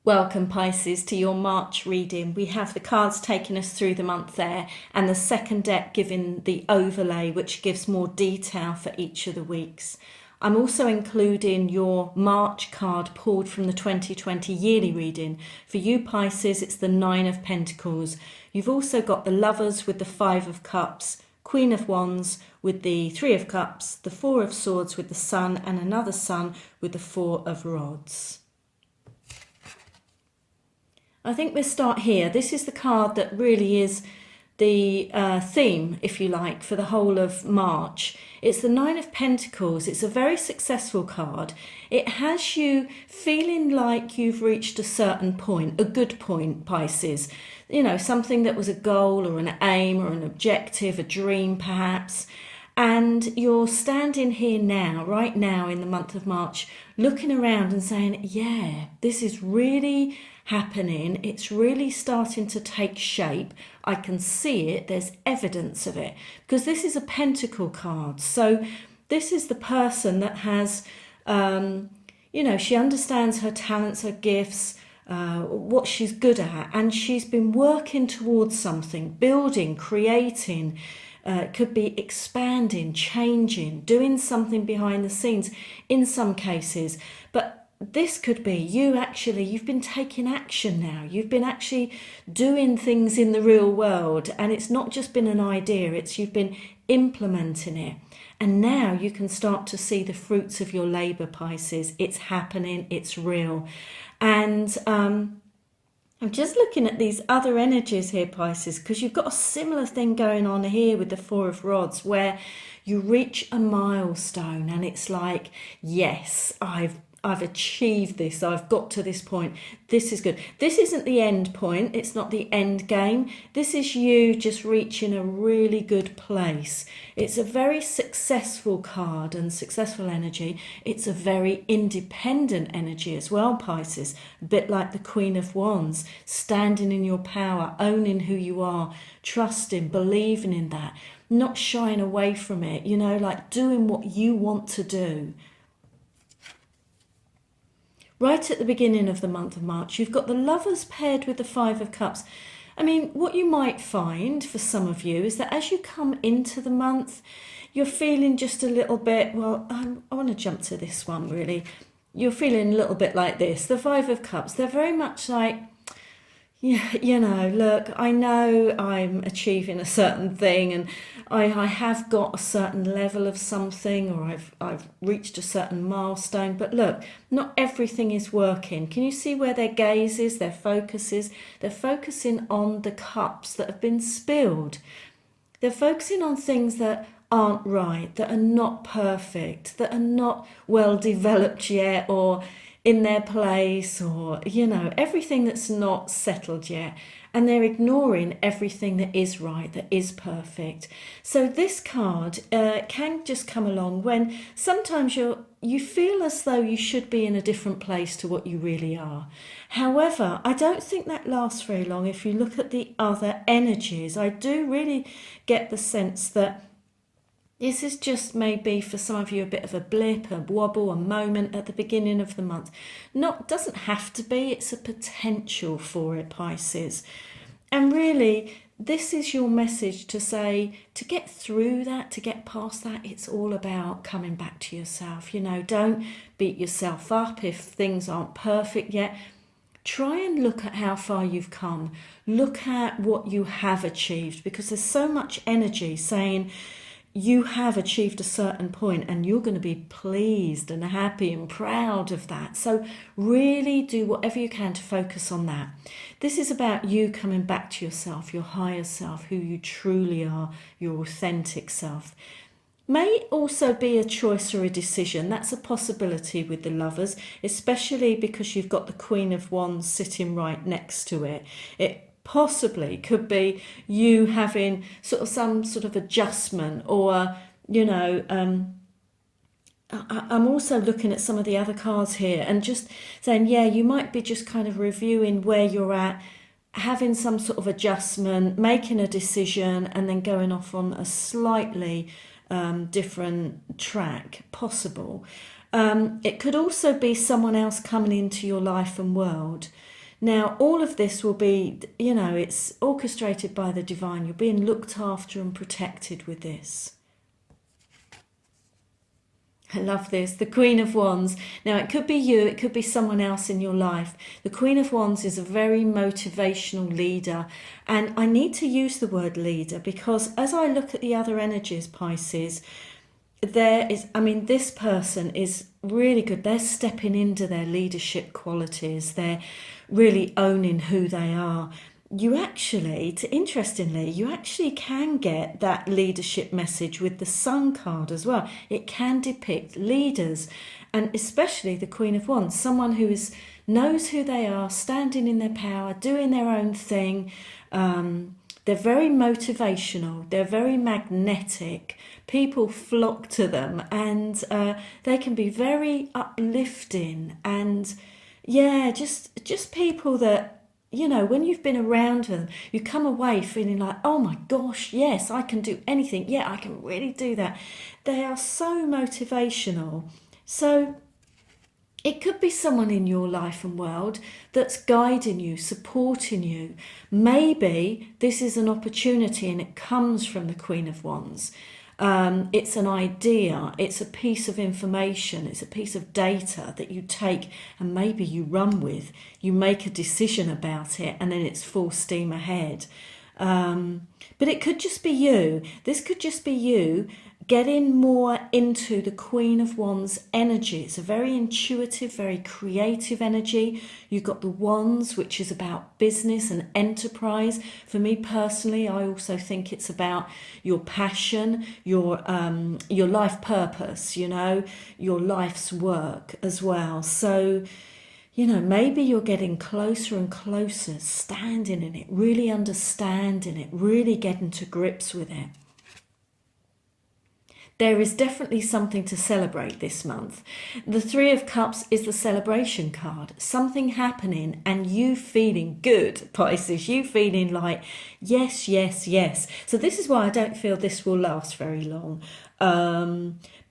Welcome Pisces to your March reading. We have the cards taking us through the month there and the second deck giving the overlay which gives more detail for each of the weeks. I'm also including your March card pulled from the 2020 yearly reading. For you Pisces, it's the Nine of Pentacles. You've also got the Lovers with the Five of Cups, Queen of Wands with the Three of Cups, the Four of Swords with the Sun, and another Sun with the Four of Rods. I think we'll start here. This is the card that really is the theme, if you like, for the whole of March. It's the Nine of Pentacles. It's a very successful card. It has you feeling like you've reached a certain point, a good point, Pisces. You know, something that was a goal or an aim or an objective, a dream perhaps. And you're standing here now, right now in the month of March, looking around and saying, yeah, this is really happening. It's really starting to take shape. I can see it. There's evidence of it. Because this is a pentacle card. So this is the person that has, you know, she understands her talents, her gifts, what she's good at. And she's been working towards something, building, creating. It could be expanding, changing, doing something behind the scenes in some cases. But this could be you've been taking action now. You've been actually doing things in the real world. And it's not just been an idea, you've been implementing it. And now you can start to see the fruits of your labour, Pisces. It's happening, it's real. And I'm just looking at these other energies here, Pisces, because you've got a similar thing going on here with the Four of Rods, where you reach a milestone and it's like, yes, I've achieved this. I've got to this point. This is good. This isn't the end point. It's not the end game. This is you just reaching a really good place. It's a very successful card and successful energy. It's a very independent energy as well, Pisces. A bit like the Queen of Wands, standing in your power, owning who you are, trusting, believing in that, not shying away from it, you know, like doing what you want to do. Right at the beginning of the month of March, you've got the Lovers paired with the Five of Cups. I mean, what you might find for some of you is that as you come into the month, you're feeling just a little bit, well, I want to jump to this one really. You're feeling a little bit like this. The Five of Cups, they're very much like, yeah, you know, look, I know I'm achieving a certain thing and I have got a certain level of something, or I've reached a certain milestone, but look, not everything is working. Can you see where their gaze is, their focus is? They're focusing on the cups that have been spilled. They're focusing on things that aren't right, that are not perfect, that are not well developed yet, or in their place, or, you know, everything that's not settled yet. And they're ignoring everything that is right, that is perfect. So this card can just come along when sometimes you feel as though you should be in a different place to what you really are. However, I don't think that lasts very long. If you look at the other energies, I do really get the sense that this is just maybe for some of you a bit of a blip, a wobble, a moment at the beginning of the month. Doesn't have to be, it's a potential for it, Pisces. And really, this is your message to say, to get through that, to get past that, it's all about coming back to yourself. You know, don't beat yourself up if things aren't perfect yet. Try and look at how far you've come. Look at what you have achieved, because there's so much energy saying, you have achieved a certain point and you're going to be pleased and happy and proud of that. So really do whatever you can to focus on that. This is about you coming back to yourself, your higher self, who you truly are, your authentic self. May also be a choice or a decision. That's a possibility with the Lovers, especially because you've got the Queen of Wands sitting right next to it. It possibly could be you having some sort of adjustment, or, you know, I'm also looking at some of the other cards here and just saying, yeah, you might be just kind of reviewing where you're at, having some sort of adjustment, making a decision, and then going off on a slightly different track possible. It could also be someone else coming into your life and world Now, all of this will be, it's orchestrated by the divine. You're being looked after and protected with this. I love this. The Queen of Wands. Now, it could be you, it could be someone else in your life. The Queen of Wands is a very motivational leader. And I need to use the word leader because as I look at the other energies, Pisces, this person is really good. They're stepping into their leadership qualities. They're really owning who they are. Interestingly, you actually can get that leadership message with the Sun card as well. It can depict leaders, and especially the Queen of Wands, someone who knows who they are, standing in their power, doing their own thing. They're very motivational. They're very magnetic. People flock to them, and they can be very uplifting. And just people that, when you've been around them, you come away feeling like, oh my gosh, yes, I can do anything. Yeah, I can really do that. They are so motivational. So it could be someone in your life and world that's guiding you, supporting you. Maybe this is an opportunity and it comes from the Queen of Wands. It's an idea, it's a piece of information, it's a piece of data that you take and maybe you run with. You make a decision about it and then it's full steam ahead. But it could just be you. This could just be you getting more into the Queen of Wands energy. It's a very intuitive, very creative energy. You've got the Wands, which is about business and enterprise. For me personally, I also think it's about your passion, your life purpose, your life's work as well. So, maybe you're getting closer and closer, standing in it, really understanding it, really getting to grips with it. There is definitely something to celebrate this month. The Three of Cups is the celebration card. Something happening and you feeling good, Pisces. You feeling like, yes, yes, yes. So this is why I don't feel this will last very long.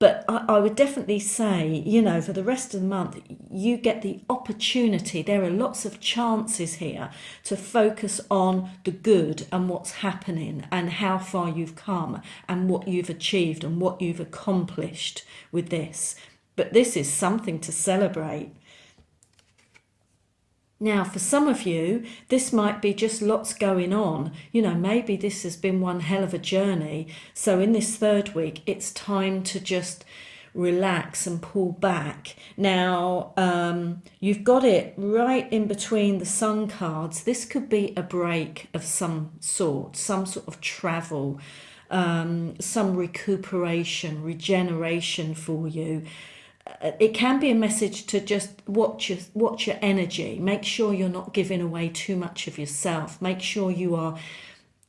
But I would definitely say, for the rest of the month, you get the opportunity. There are lots of chances here to focus on the good and what's happening and how far you've come and what you've achieved and what you've accomplished with this. But this is something to celebrate. Now, for some of you, this might be just lots going on. Maybe this has been one hell of a journey. So in this third week, it's time to just relax and pull back. Now, you've got it right in between the Sun cards. This could be a break of some sort of travel, some recuperation, regeneration for you. It can be a message to just watch your energy. Make sure you're not giving away too much of yourself. Make sure you are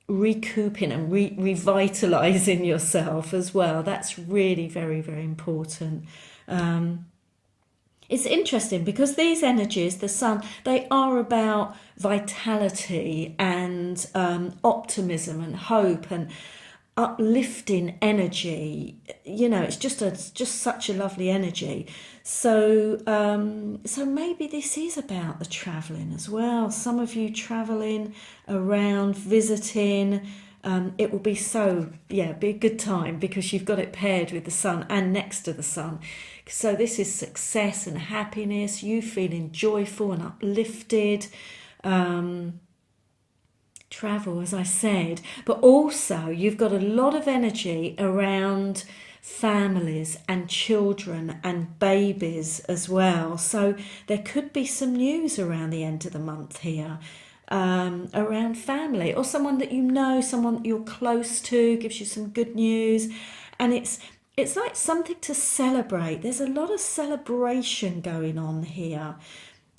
recouping and revitalizing yourself as well. That's really very, very important. It's interesting because these energies, the Sun, they are about vitality and optimism and hope and uplifting energy. It's just such a lovely energy. So maybe this is about the traveling as well. Some of you traveling around, visiting. It will be be a good time because you've got it paired with the Sun and next to the Sun. So this is success and happiness, you feeling joyful and uplifted. Travel, as I said, but also you've got a lot of energy around families and children and babies as well. So there could be some news around the end of the month here around family or someone that someone that you're close to gives you some good news, and it's like something to celebrate. There's a lot of celebration going on here.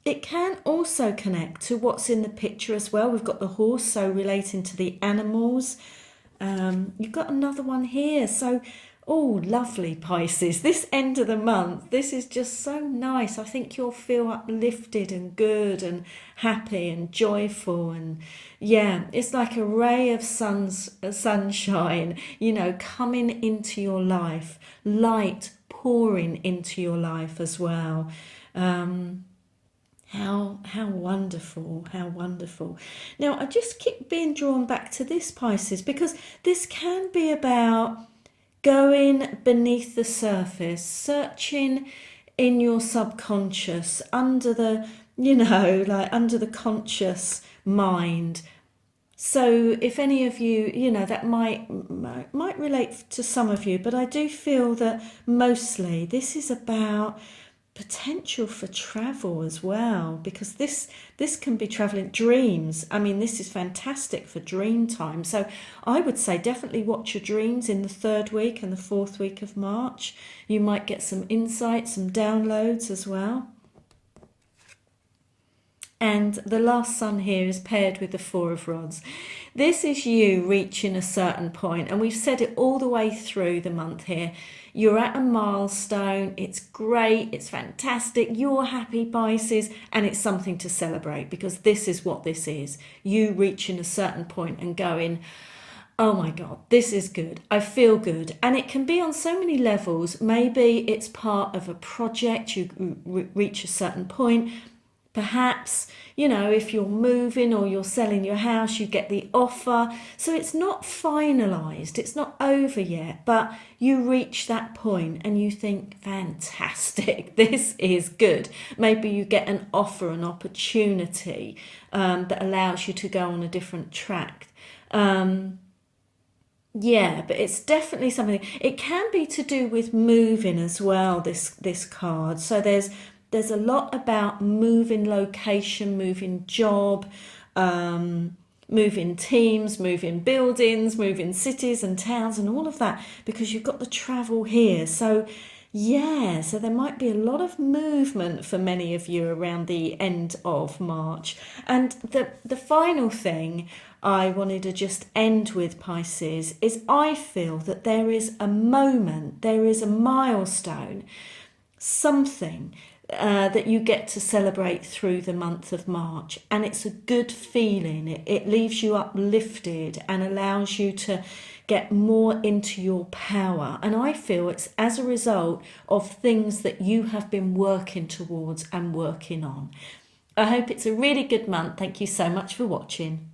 It can also connect to what's in the picture as well. We've got the horse, so relating to the animals. You've got another one here. So, lovely, Pisces. This end of the month, this is just so nice. I think you'll feel uplifted and good and happy and joyful. And it's like a ray of sunshine, coming into your life. Light pouring into your life as well. How wonderful, how wonderful. Now, I just keep being drawn back to this, Pisces, because this can be about going beneath the surface, searching in your subconscious, under the, like under the conscious mind. So if any of you, that might relate to some of you, but I do feel that mostly this is about potential for travel as well, because this can be traveling dreams. I mean, this is fantastic for dream time. So I would say definitely watch your dreams in the 3rd week and the 4th week of March. You might get some insights, some downloads as well. And the last sun here is paired with the 4 of rods. This is you reaching a certain point, and we've said it all the way through the month here. You're at a milestone, it's great, it's fantastic, you're happy, Pisces, and it's something to celebrate, because this is what this is. You reaching a certain point and going, oh my God, this is good, I feel good. And it can be on so many levels. Maybe it's part of a project, you reach a certain point. Perhaps, if you're moving or you're selling your house, you get the offer. So it's not finalised, it's not over yet, but you reach that point and you think, fantastic, this is good. Maybe you get an offer, an opportunity that allows you to go on a different track. Yeah, but it's definitely something. It can be to do with moving as well, this card. So there's a lot about moving location, moving job, moving teams, moving buildings, moving cities and towns and all of that, because you've got the travel here. So yeah, so there might be a lot of movement for many of you around the end of March. And the final thing I wanted to just end with, Pisces, is I feel that there is a moment, there is a milestone, something that you get to celebrate through the month of March, and it's a good feeling. It leaves you uplifted and allows you to get more into your power, and I feel it's as a result of things that you have been working towards and working on. I hope it's a really good month. Thank you so much for watching.